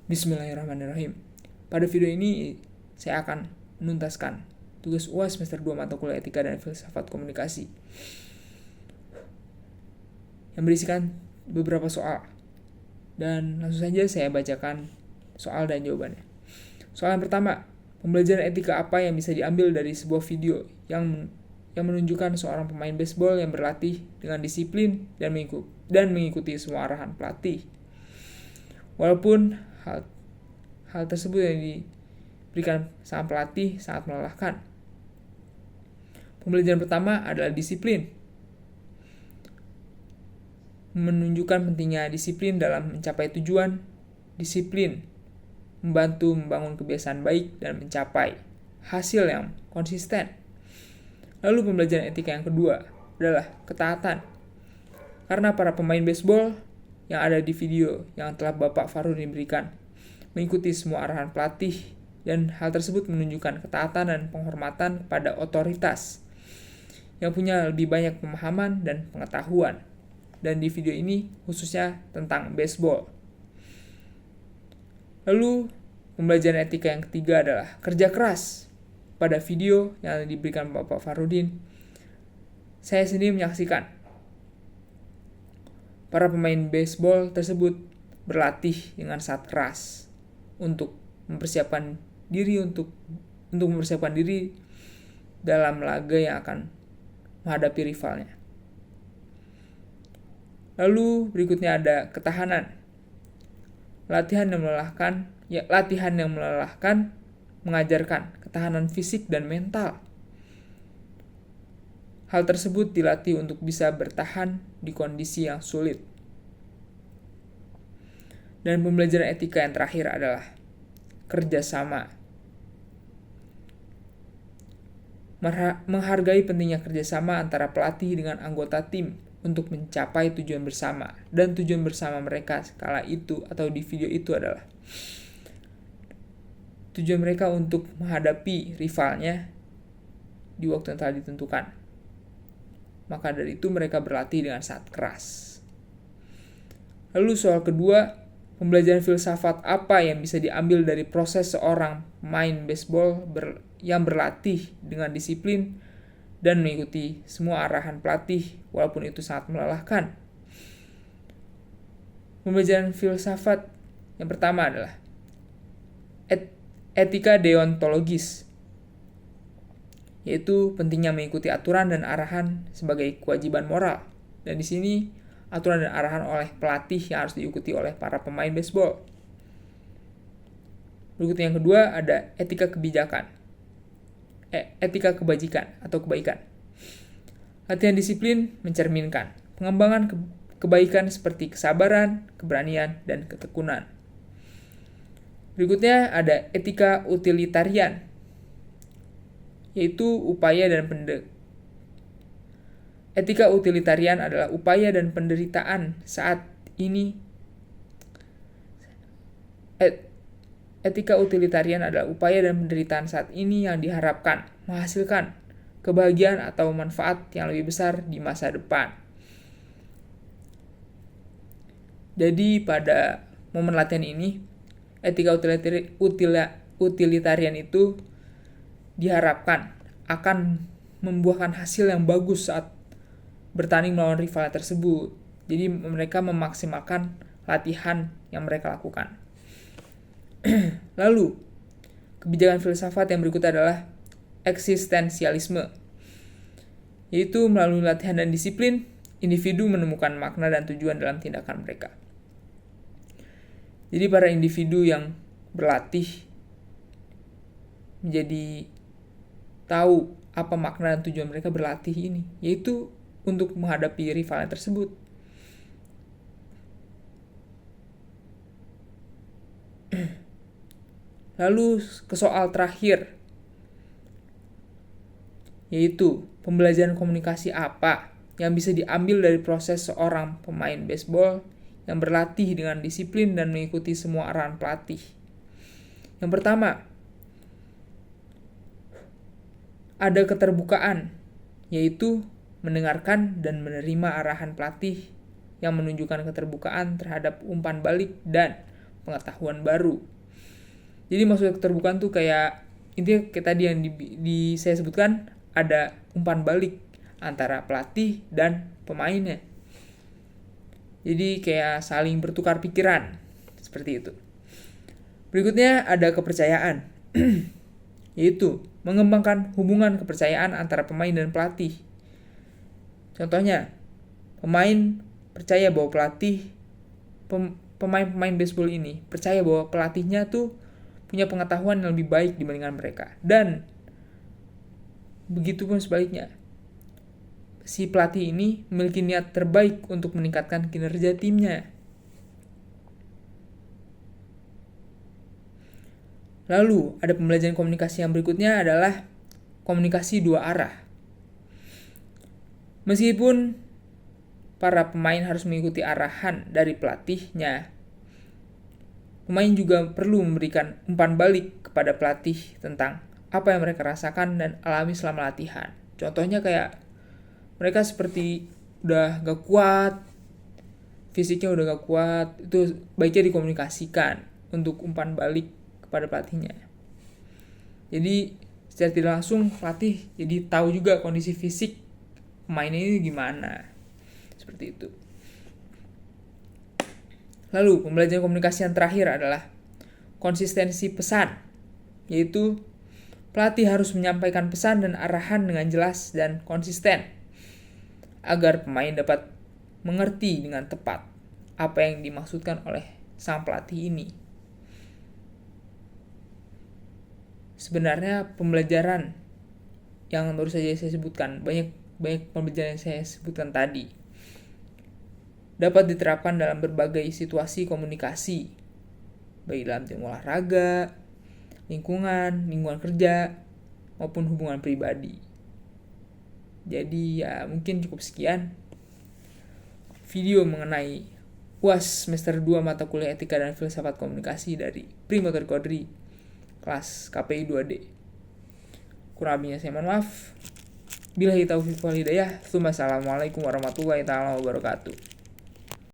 Bismillahirrahmanirrahim. Pada video ini saya akan menuntaskan tugas UAS semester 2 mata kuliah Etika dan Filsafat Komunikasi yang berisikan beberapa soal. Dan langsung saja saya bacakan soal dan jawabannya. Soal yang pertama, pembelajaran etika apa yang bisa diambil dari sebuah video yang menunjukkan seorang pemain baseball yang berlatih dengan disiplin dan mengikuti semua arahan pelatih. Walaupun hal tersebut yang diberikan sang pelatih sangat melelahkan. Pembelajaran pertama adalah disiplin. Menunjukkan pentingnya disiplin dalam mencapai tujuan. Disiplin membantu membangun kebiasaan baik dan mencapai hasil yang konsisten. Lalu pembelajaran etika yang kedua adalah ketaatan. Karena para pemain baseball yang ada di video yang telah Bapak Farudin berikan mengikuti semua arahan pelatih, dan hal tersebut menunjukkan ketaatan dan penghormatan kepada otoritas yang punya lebih banyak pemahaman dan pengetahuan. Dan di video ini khususnya tentang baseball. Lalu pembelajaran etika yang ketiga adalah kerja keras. Pada video yang diberikan Bapak Farudin, saya sendiri menyaksikan para pemain baseball tersebut berlatih dengan sangat keras untuk mempersiapkan diri dalam laga yang akan menghadapi rivalnya. Lalu berikutnya ada ketahanan. Latihan yang melelahkan mengajarkan ketahanan fisik dan mental. Hal tersebut dilatih untuk bisa bertahan di kondisi yang sulit. Dan pembelajaran etika yang terakhir adalah kerjasama. Menghargai pentingnya kerjasama antara pelatih dengan anggota tim untuk mencapai tujuan bersama. Dan tujuan bersama mereka kala itu atau di video itu adalah tujuan mereka untuk menghadapi rivalnya di waktu yang telah ditentukan. Maka dari itu mereka berlatih dengan sangat keras. Lalu soal kedua, pembelajaran filsafat apa yang bisa diambil dari proses seorang pemain baseball yang berlatih dengan disiplin dan mengikuti semua arahan pelatih walaupun itu sangat melelahkan. Pembelajaran filsafat yang pertama adalah etika deontologis, yaitu pentingnya mengikuti aturan dan arahan sebagai kewajiban moral. Dan di sini aturan dan arahan oleh pelatih yang harus diikuti oleh para pemain baseball. Berikutnya yang kedua ada etika kebajikan atau kebaikan. Latihan disiplin mencerminkan pengembangan kebaikan seperti kesabaran, keberanian, dan ketekunan. Berikutnya ada etika utilitarian, yaitu Etika utilitarian adalah upaya dan penderitaan saat ini. Etika utilitarian adalah upaya dan penderitaan saat ini yang diharapkan menghasilkan kebahagiaan atau manfaat yang lebih besar di masa depan. Jadi pada momen latihan ini, etika utilitarian itu diharapkan akan membuahkan hasil yang bagus saat bertanding melawan rivalnya tersebut. Jadi mereka memaksimalkan latihan yang mereka lakukan. Lalu, kebijakan filsafat yang berikut adalah eksistensialisme, yaitu melalui latihan dan disiplin, individu menemukan makna dan tujuan dalam tindakan mereka. Jadi para individu yang berlatih menjadi tahu apa makna dan tujuan mereka berlatih ini, yaitu untuk menghadapi rivalnya tersebut. Lalu ke soal terakhir, yaitu pembelajaran komunikasi apa yang bisa diambil dari proses seorang pemain baseball yang berlatih dengan disiplin dan mengikuti semua arahan pelatih. Yang pertama, ada keterbukaan, yaitu mendengarkan dan menerima arahan pelatih yang menunjukkan keterbukaan terhadap umpan balik dan pengetahuan baru. Jadi maksud keterbukaan tuh kayak intinya kayak tadi yang saya sebutkan, ada umpan balik antara pelatih dan pemainnya. Jadi kayak saling bertukar pikiran seperti itu. Berikutnya ada kepercayaan, yaitu mengembangkan hubungan kepercayaan antara pemain dan pelatih. Contohnya, pemain percaya bahwa pemain-pemain baseball ini percaya bahwa pelatihnya tuh punya pengetahuan yang lebih baik dibandingkan mereka. Dan begitu pun sebaliknya, si pelatih ini memiliki niat terbaik untuk meningkatkan kinerja timnya. Lalu, ada pembelajaran komunikasi yang berikutnya adalah komunikasi dua arah. Meskipun para pemain harus mengikuti arahan dari pelatihnya, pemain juga perlu memberikan umpan balik kepada pelatih tentang apa yang mereka rasakan dan alami selama latihan. Contohnya kayak mereka seperti udah gak kuat, fisiknya udah gak kuat, itu baiknya dikomunikasikan untuk umpan balik kepada pelatihnya. Jadi secara tidak langsung pelatih jadi tahu juga kondisi fisik pemainnya ini gimana. Seperti itu. Lalu pembelajaran komunikasi yang terakhir adalah konsistensi pesan, yaitu pelatih harus menyampaikan pesan dan arahan dengan jelas dan konsisten agar pemain dapat mengerti dengan tepat apa yang dimaksudkan oleh sang pelatih ini. Sebenarnya pembelajaran yang baru saja saya sebutkan, banyak pembelajaran yang saya sebutkan tadi, dapat diterapkan dalam berbagai situasi komunikasi, baik dalam tim olahraga, lingkungan kerja, maupun hubungan pribadi. Jadi ya mungkin cukup sekian video mengenai UAS semester 2 mata kuliah etika dan filsafat komunikasi dari Primotor Kodri kelas KPI 2D. Kurang lebihnya saya mohon maaf. Billahi taufiq wal hidayah. Assalamualaikum warahmatullahi wabarakatuh.